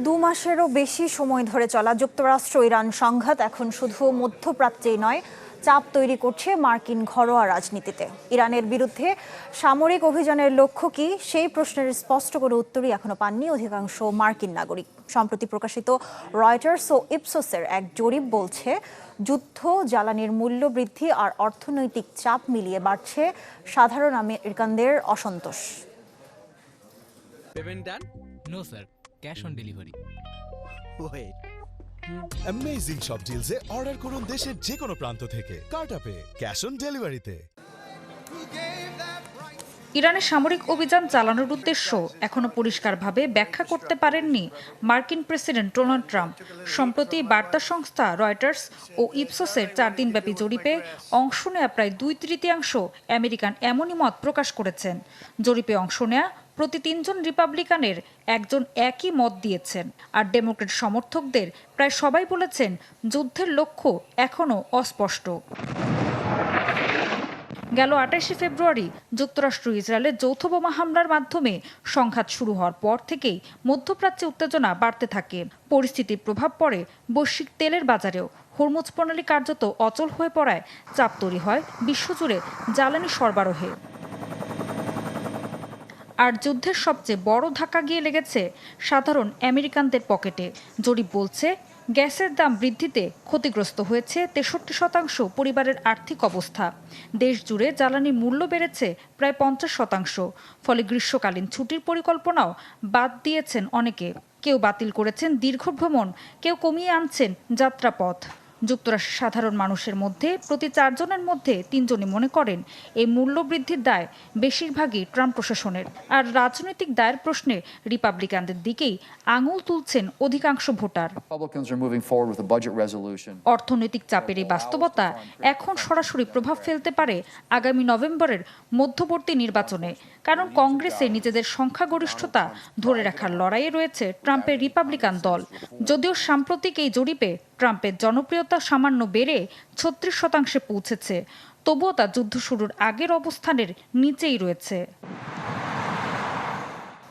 2 মাসেরও বেশি সময় ধরে চলা যুক্তরাষ্ট্র ইরান সংঘাত এখন শুধু মধ্যপ্রাচ্যেই নয়, চাপ তৈরি করছে মার্কিন ঘরোয়া রাজনীতিতে। ইরানের বিরুদ্ধে সামরিক অভিযানের লক্ষ্য কি, সেই প্রশ্নের স্পষ্ট কোনো উত্তরই এখনো পাননি অধিকাংশ মার্কিন নাগরিক। সম্প্রতি প্রকাশিত রয়টার্স ও ইপসোসের এক জরিপ বলছে, যুদ্ধ, জ্বালানির মূল্য বৃদ্ধি আর অর্থনৈতিক চাপ মিলিয়ে বাড়ছে সাধারণ আমেরিকানদের অসন্তোষ। No sir, cash on delivery. Wait. Amazing সব ডিলসে অর্ডার করুন দেশের যে কোনো প্রান্ত থেকে কার্ডআপে ক্যাশ অন ডেলিভারিতে। ইরানের সামরিক অভিযান চালানোর উদ্দেশ্য এখনো পরিষ্কারভাবে ব্যাখ্যা করতে পারেননি মার্কিন প্রেসিডেন্ট ডোনাল্ড ট্রাম্প। সম্প্রতি বার্তা সংস্থা রয়টার্স ও ইপসোসের 4 দিনব্যাপী জরিপে অংশ নেয়া প্রায় 2/3 আমেরিকান এমনই মত প্রকাশ করেছেন। জরিপে অংশ নেয়া প্রতি 3 জন রিপাবলিকানের একজন একই মত দিয়েছেন, আর ডেমোক্র্যাট সমর্থকদের প্রায় সবাই বলেছেন যুদ্ধের লক্ষ্য এখনও অস্পষ্ট। গেল 28শে ফেব্রুয়ারি যুক্তরাষ্ট্র ইসরায়েলের যৌথ বোমা হামলার মাধ্যমে সংঘাত শুরু হওয়ার পর থেকেই মধ্যপ্রাচ্যে উত্তেজনা বাড়তে থাকে। পরিস্থিতির প্রভাব পড়ে বৈশ্বিক তেলের বাজারেও। হরমুজ প্রণালী কার্যত অচল হয়ে পড়ায় চাপ তৈরি হয় বিশ্বজুড়ে জ্বালানি সরবরাহে। আর যুদ্ধের সবচেয়ে বড় ধাক্কা গিয়ে লেগেছে সাধারণ আমেরিকানদের পকেটে। জরিপ বলছে, গ্যাসের দাম বৃদ্ধিতে ক্ষতিগ্রস্ত হয়েছে 63% পরিবারের আর্থিক অবস্থা। দেশ জুড়ে জ্বালানির মূল্য বেড়েছে প্রায় 50%। ফলে গ্রীষ্মকালীন ছুটির পরিকল্পনাও বাদ দিয়েছেন অনেকে। কেউ বাতিল করেছেন দীর্ঘ ভ্রমণ, কেউ কমিয়ে আনছেন যাত্রাপথ। যুক্তরাষ্ট্রের সাধারণ মানুষের মধ্যে প্রতি 4 জনের মধ্যে 3 জনই মনে করেন এই মূল্য বৃদ্ধির দায় বেশিরভাগই ট্রাম্প প্রশাসনের। আর রাজনৈতিক দায়ের প্রশ্নে রিপাবলিকানদের দিকেই আঙুল তুলছেন অধিকাংশ ভোটার। অর্থনৈতিক চাপের এই বাস্তবতা এখন সরাসরি প্রভাব ফেলতে পারে আগামী নভেম্বরের মধ্যবর্তী নির্বাচনে। কারণ কংগ্রেসে নিজেদের সংখ্যাগরিষ্ঠতা ধরে রাখার লড়াইয়ে রয়েছে ট্রাম্পের রিপাবলিকান দল। যদিও সাম্প্রতিক এই জরিপে ট্রাম্পের জনপ্রিয়তা সামান্য বেড়ে 36% পৌঁছেছে, তবুও তা যুদ্ধ শুরুর আগের অবস্থানের নিচেই রয়েছে।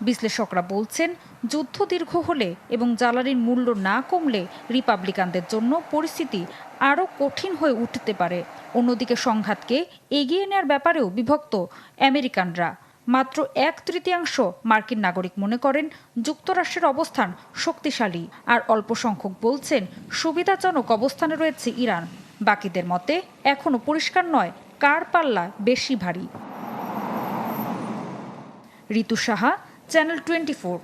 বিশ্লেষকরা বলছেন, যুদ্ধ দীর্ঘ হলে এবং জ্বালানির মূল্য না কমলে রিপাবলিকানদের জন্য পরিস্থিতি আরও কঠিন হয়ে উঠতে পারে। অন্যদিকে সংঘাতকে এগিয়ে নেওয়ার ব্যাপারেও বিভক্ত আমেরিকানরা। মাত্র 1/3 মার্কিন নাগরিক মনে করেন যুক্তরাষ্ট্রের অবস্থান শক্তিশালী, আর অল্প সংখ্যক বলছেন সুবিধাজনক অবস্থানে রয়েছে ইরান। বাকিদের মতে এখনও পরিষ্কার নয় কার পাল্লা বেশি ভারী। ঋতু সাহা, চ্যানেল 24।